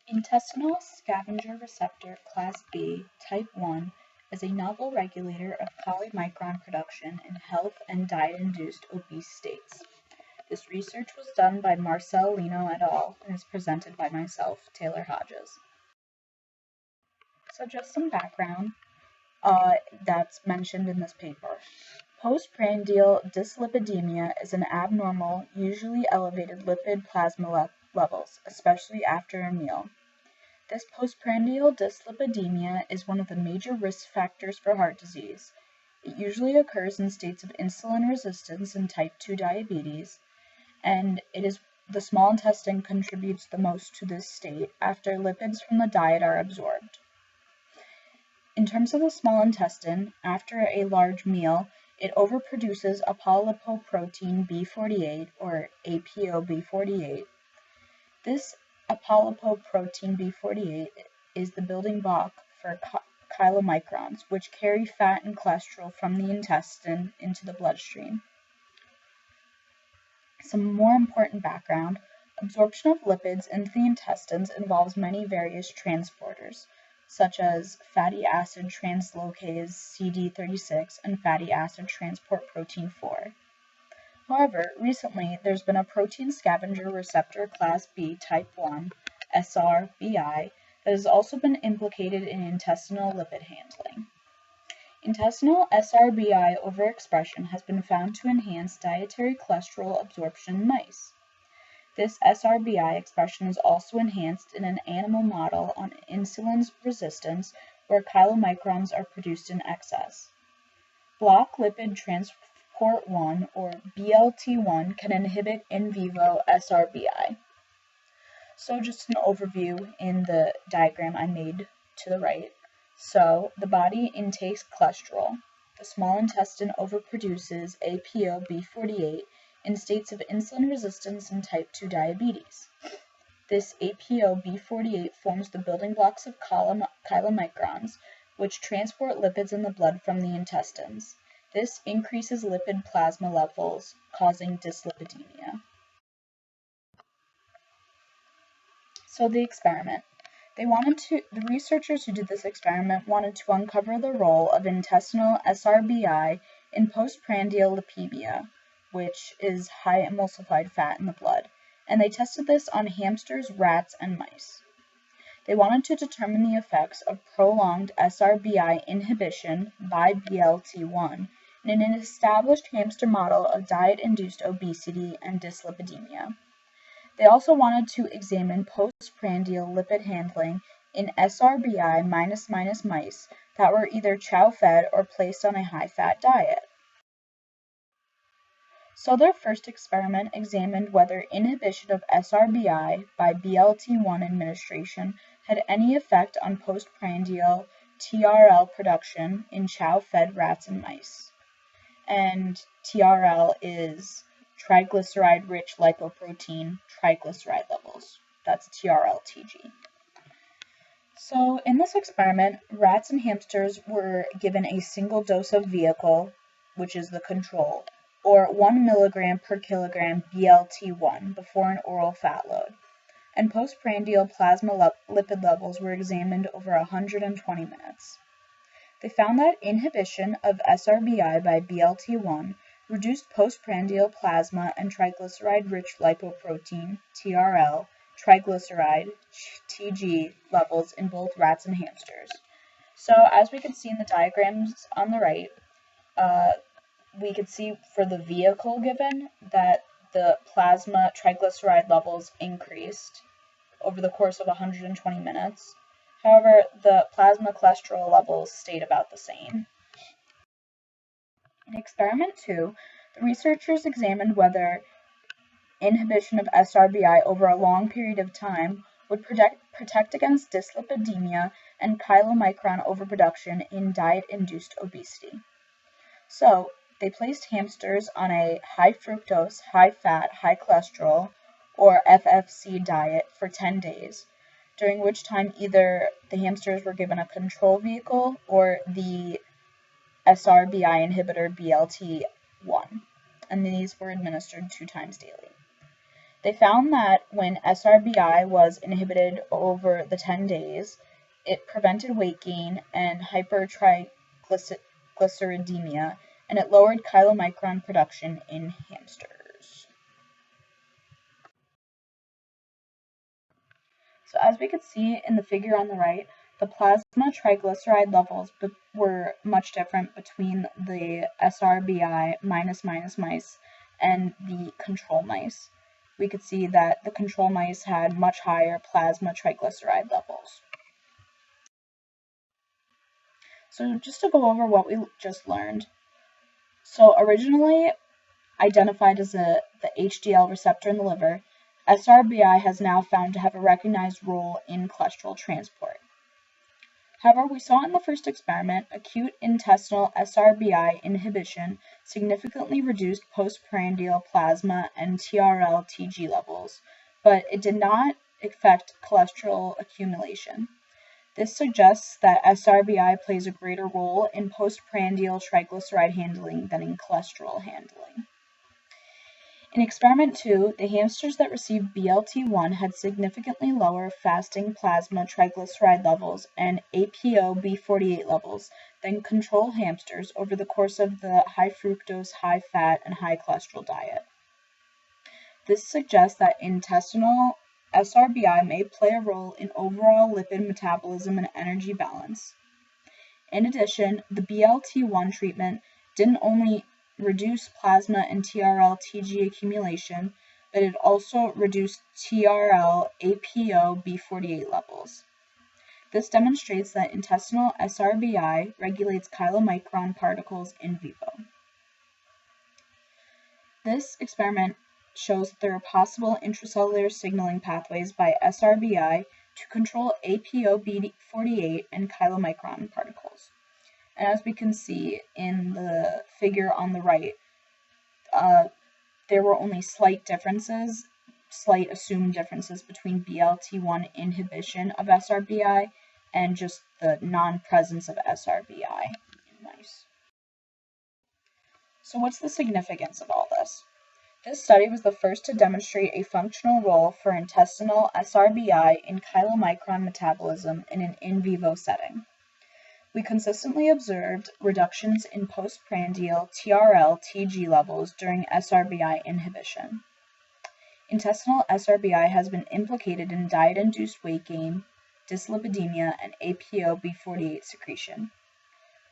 Intestinal scavenger receptor class B, type 1, is a novel regulator of chylomicron production in health and diet-induced obese states. This research was done by Marcel Lino et al. And is presented by myself, Taylor Hodges. So just some background that's mentioned in this paper. Postprandial dyslipidemia is an abnormal, usually elevated lipid plasma levels, especially after a meal. This postprandial dyslipidemia is one of the major risk factors for heart disease. It usually occurs in states of insulin resistance and type 2 diabetes, and the small intestine contributes the most to this state after lipids from the diet are absorbed. In terms of the small intestine, after a large meal, it overproduces apolipoprotein B48 or ApoB48. This apolipoprotein B48 is the building block for chylomicrons, which carry fat and cholesterol from the intestine into the bloodstream. Some more important background: absorption of lipids into the intestines involves many various transporters, such as fatty acid translocase CD36 and fatty acid transport protein 4. However, recently there's been a protein scavenger receptor class B type 1, SRBI, that has also been implicated in intestinal lipid handling. Intestinal SRBI overexpression has been found to enhance dietary cholesterol absorption in mice. This SRBI expression is also enhanced in an animal model on insulin resistance where chylomicrons are produced in excess. Block lipid transport 1 or BLT1 can inhibit in vivo SRBI. So just an overview in the diagram I made to the right. So the body intakes cholesterol. The small intestine overproduces ApoB48 in states of insulin resistance and type 2 diabetes. This ApoB48 forms the building blocks of chylomicrons, which transport lipids in the blood from the intestines. This increases lipid plasma levels, causing dyslipidemia. So the experiment. The researchers who did this experiment wanted to uncover the role of intestinal SRBI in postprandial lipemia, which is high emulsified fat in the blood, and they tested this on hamsters, rats, and mice. They wanted to determine the effects of prolonged SRBI inhibition by BLT1 in an established hamster model of diet-induced obesity and dyslipidemia. They also wanted to examine postprandial lipid handling in SRBI mice that were either chow-fed or placed on a high-fat diet. So their first experiment examined whether inhibition of SRBI by BLT1 administration had any effect on postprandial TRL production in chow-fed rats and mice. And TRL is triglyceride-rich lipoprotein triglyceride levels. That's TRL-TG. So in this experiment, rats and hamsters were given a single dose of vehicle, which is the control, or 1 milligram per kilogram BLT1 before an oral fat load, and postprandial plasma lipid levels were examined over 120 minutes. They found that inhibition of SRBI by BLT1 reduced postprandial plasma and triglyceride-rich lipoprotein (TRL), triglyceride (TG) levels in both rats and hamsters. So as we can see in the diagrams on the right, we could see for the vehicle given that the plasma triglyceride levels increased over the course of 120 minutes. However, the plasma cholesterol levels stayed about the same. In experiment 2, the researchers examined whether inhibition of SRBI over a long period of time would protect against dyslipidemia and chylomicron overproduction in diet-induced obesity. So, they placed hamsters on a high fructose, high fat, high cholesterol, or FFC diet for 10 days, during which time either the hamsters were given a control vehicle or the SRBI inhibitor BLT1, and these were administered 2 times daily. They found that when SRBI was inhibited over the 10 days, it prevented weight gain and hypertriglyceridemia, and it lowered chylomicron production in hamsters. So as we could see in the figure on the right, the plasma triglyceride levels were much different between the SRBI mice and the control mice. We could see that the control mice had much higher plasma triglyceride levels. So just to go over what we just learned. So originally identified as the HDL receptor in the liver, SRBI has now found to have a recognized role in cholesterol transport. However, we saw in the first experiment, acute intestinal SRBI inhibition significantly reduced postprandial plasma and TRL-TG levels, but it did not affect cholesterol accumulation. This suggests that SRBI plays a greater role in postprandial triglyceride handling than in cholesterol handling. In experiment 2, the hamsters that received BLT1 had significantly lower fasting plasma triglyceride levels and ApoB48 levels than control hamsters over the course of the high fructose, high fat, and high cholesterol diet. This suggests that intestinal SRBI may play a role in overall lipid metabolism and energy balance. In addition, the BLT1 treatment didn't only reduce plasma and TRL-TG accumulation, but it also reduced TRL-ApoB48 levels. This demonstrates that intestinal SRBI regulates chylomicron particles in vivo. This experiment shows that there are possible intracellular signaling pathways by SRBI to control ApoB48 and chylomicron particles. And as we can see in the figure on the right, there were only slight assumed differences between BLT1 inhibition of SRBI and just the non-presence of SRBI in mice. So what's the significance of all this? This study was the first to demonstrate a functional role for intestinal SRBI in chylomicron metabolism in an in vivo setting. We consistently observed reductions in postprandial TRL-TG levels during SRBI inhibition. Intestinal SRBI has been implicated in diet-induced weight gain, dyslipidemia, and ApoB48 secretion.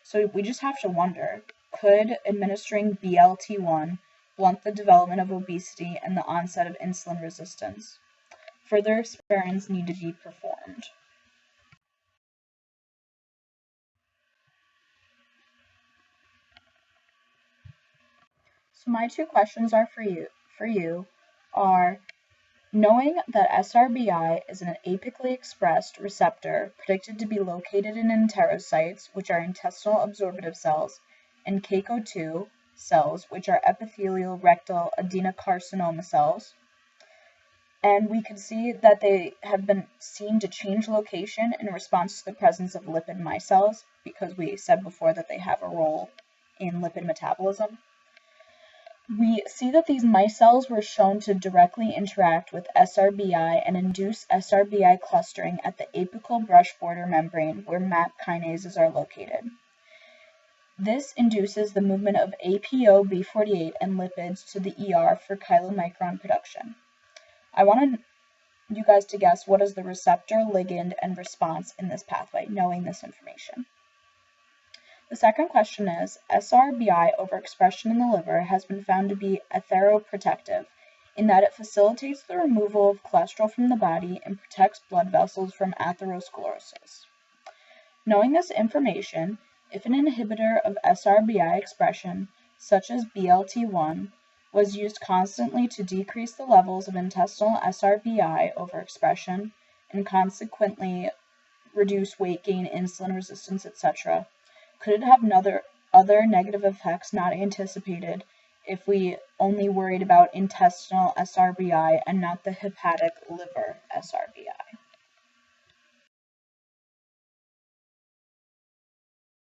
So we just have to wonder, could administering BLT1 blunt the development of obesity and the onset of insulin resistance? Further experiments need to be performed. So my two questions are for you are, knowing that SRBI is an apically expressed receptor predicted to be located in enterocytes, which are intestinal absorptive cells, and CACO2 cells, which are epithelial rectal adenocarcinoma cells, and we can see that they have been seen to change location in response to the presence of lipid micelles, because we said before that they have a role in lipid metabolism. We see that these micelles were shown to directly interact with SRBI and induce SRBI clustering at the apical brush border membrane where MAP kinases are located. This induces the movement of ApoB48 and lipids to the ER for chylomicron production. I want you guys to guess what is the receptor, ligand, and response in this pathway, knowing this information. The second question is, SRBI overexpression in the liver has been found to be atheroprotective in that it facilitates the removal of cholesterol from the body and protects blood vessels from atherosclerosis. Knowing this information, if an inhibitor of SRBI expression, such as BLT1, was used constantly to decrease the levels of intestinal SRBI overexpression and consequently reduce weight gain, insulin resistance, etc., could it have other negative effects not anticipated if we only worried about intestinal SRBI and not the hepatic liver SRBI?